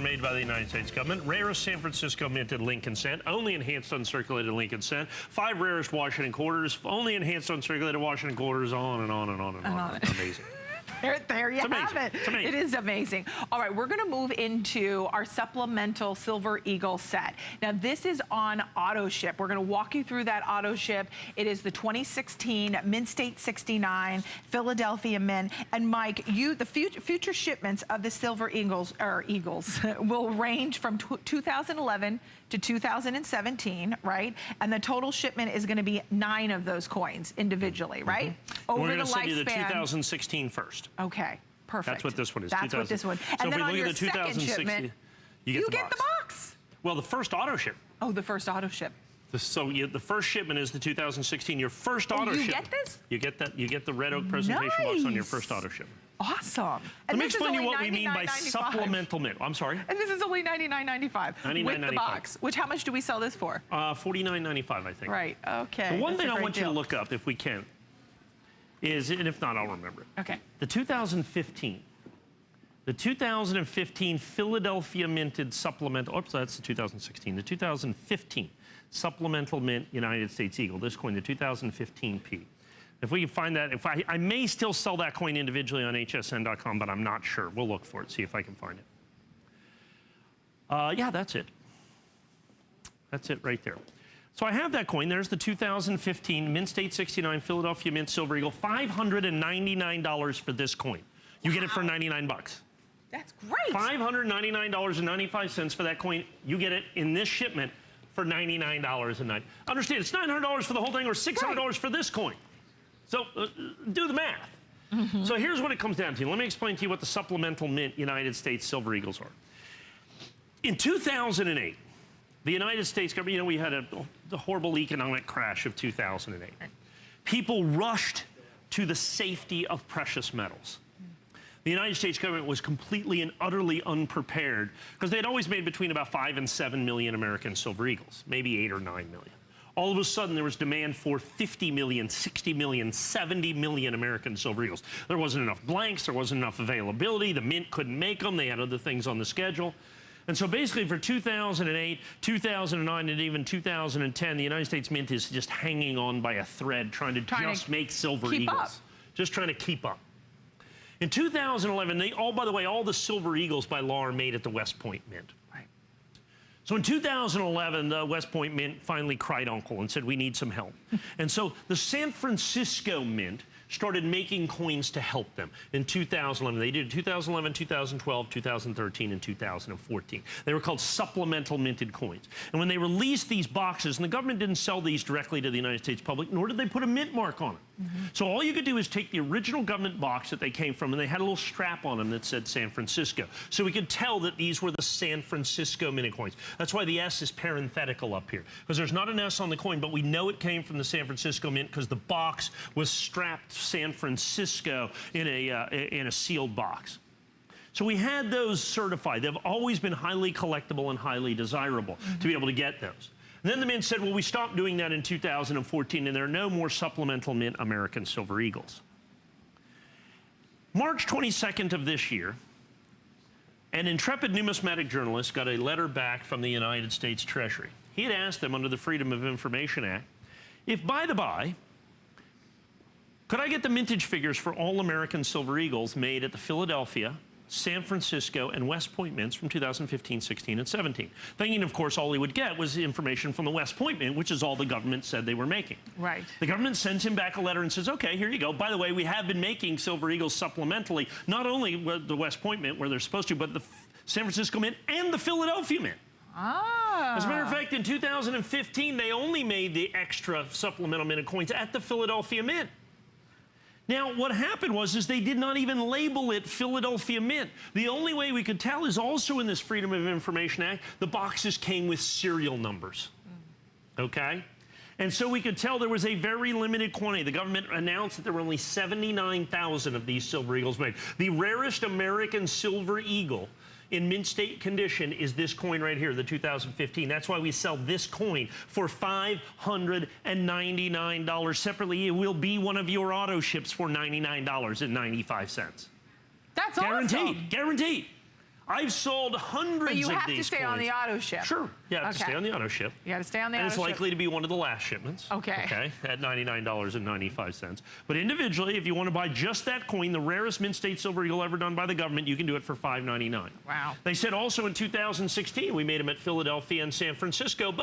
Made by the United States government, rarest San Francisco minted Lincoln cent, only enhanced uncirculated Lincoln cent, 5 rarest Washington quarters, only enhanced uncirculated Washington quarters, on and on and on and on. Amazing. There you have it. It's amazing. It is amazing. All right, we're gonna move into our supplemental Silver Eagle set. Now this is on AutoShip. We're gonna walk you through that AutoShip. It is the 2016 Mint State 69 Philadelphia Mint. And Mike, the future shipments of the Silver Eagles will range from 2011 to 2017, right? And the total shipment is gonna be 9 of those coins individually, right? Over We're gonna the send you the lifespan. 2016 first. Okay, perfect. That's what this one is. That's what this one. So And if then we on look your at the second 2016, shipment, you get the box. Well, the first auto ship. Oh, the first auto ship. So the first shipment is the 2016. Your first auto you ship. get this? You get that. You get the red oak presentation box on your first auto ship. Awesome. Let me explain to you what we mean by supplemental mint. I'm sorry. And this is only $99.95 with the box. Which, how much do we sell this for? $49.95, I think. Right. Okay. The one thing I want you to look up, if we can, is, and if not, I'll remember it. Okay. The 2015 Philadelphia minted supplemental. Oops, that's the 2016. The 2015 supplemental mint United States Eagle. This coin, the 2015 P. If we can find that, I may still sell that coin individually on hsn.com, but I'm not sure. We'll look for it, see if I can find it. Yeah, that's it. That's it right there. So I have that coin. There's the 2015 Mint State 69 Philadelphia Mint Silver Eagle. $599 for this coin. You get it for 99 bucks. That's great. $599.95 for that coin. You get it in this shipment for $99.90. Understand, it's $900 for the whole thing or $600 for this coin. So do the math. So here's what it comes down to. Let me explain to you what the supplemental mint United States Silver Eagles are. In 2008, the United States government, you know, we had the horrible economic crash of 2008. People rushed to the safety of precious metals. The United States government was completely and utterly unprepared because they had always made between about 5 and 7 million American Silver Eagles, maybe 8 or 9 million. All of a sudden, there was demand for 50 million, 60 million, 70 million American Silver Eagles. There wasn't enough blanks. There wasn't enough availability. The mint couldn't make them. They had other things on the schedule. And so basically for 2008, 2009, and even 2010, the United States Mint is just hanging on by a thread, trying to just make Silver Eagles. Just trying to keep up. In 2011, by the way, all the Silver Eagles by law are made at the West Point Mint. Right. So in 2011, the West Point Mint finally cried uncle and said, we need some help. And so the San Francisco Mint started making coins to help them in 2011. They did 2011, 2012, 2013, and 2014. They were called supplemental minted coins. And when they released these boxes, and the government didn't sell these directly to the United States public, nor did they put a mint mark on it. So all you could do is take the original government box that they came from, and they had a little strap on them that said San Francisco. So we could tell that these were the San Francisco minted coins. That's why the S is parenthetical up here, because there's not an S on the coin, but we know it came from the San Francisco Mint because the box was strapped San Francisco in a sealed box. So we had those certified. They've always been highly collectible and highly desirable to be able to get those. And then the mint said, well, we stopped doing that in 2014, and there are no more supplemental mint American Silver Eagles. March 22nd of this year, an intrepid numismatic journalist got a letter back from the United States Treasury. He had asked them under the Freedom of Information Act, if by the by, could I get the mintage figures for all American Silver Eagles made at the Philadelphia, San Francisco, and West Point mints from 2015, 16, and 17. Thinking, of course, all he would get was information from the West Point mint, which is all the government said they were making. Right. The government sends him back a letter and says, okay, here you go. By the way, we have been making Silver Eagles supplementally, not only the West Point mint where they're supposed to, but the San Francisco mint and the Philadelphia mint. Ah. As a matter of fact, in 2015, they only made the extra supplemental minted coins at the Philadelphia Mint. Now, what happened was they did not even label it Philadelphia Mint. The only way we could tell is also in this Freedom of Information Act, the boxes came with serial numbers. Okay? And so we could tell there was a very limited quantity. The government announced that there were only 79,000 of these Silver Eagles made. The rarest American Silver Eagle in mint state condition is this coin right here, the 2015. That's why we sell this coin for $599. Separately, it will be one of your auto ships for $99.95. That's guaranteed, awesome. guaranteed. I've sold hundreds of But these you have to stay on coins. the auto ship. Sure. You have to Okay. stay on the auto ship. You got to stay on the And auto it's ship. likely to be one of the last shipments. Okay. Okay, at $99.95. But individually, if you want to buy just that coin, the rarest mint state silver eagle ever done by the government, you can do it for $5.99. Wow. They said also in 2016, we made them at Philadelphia and San Francisco, but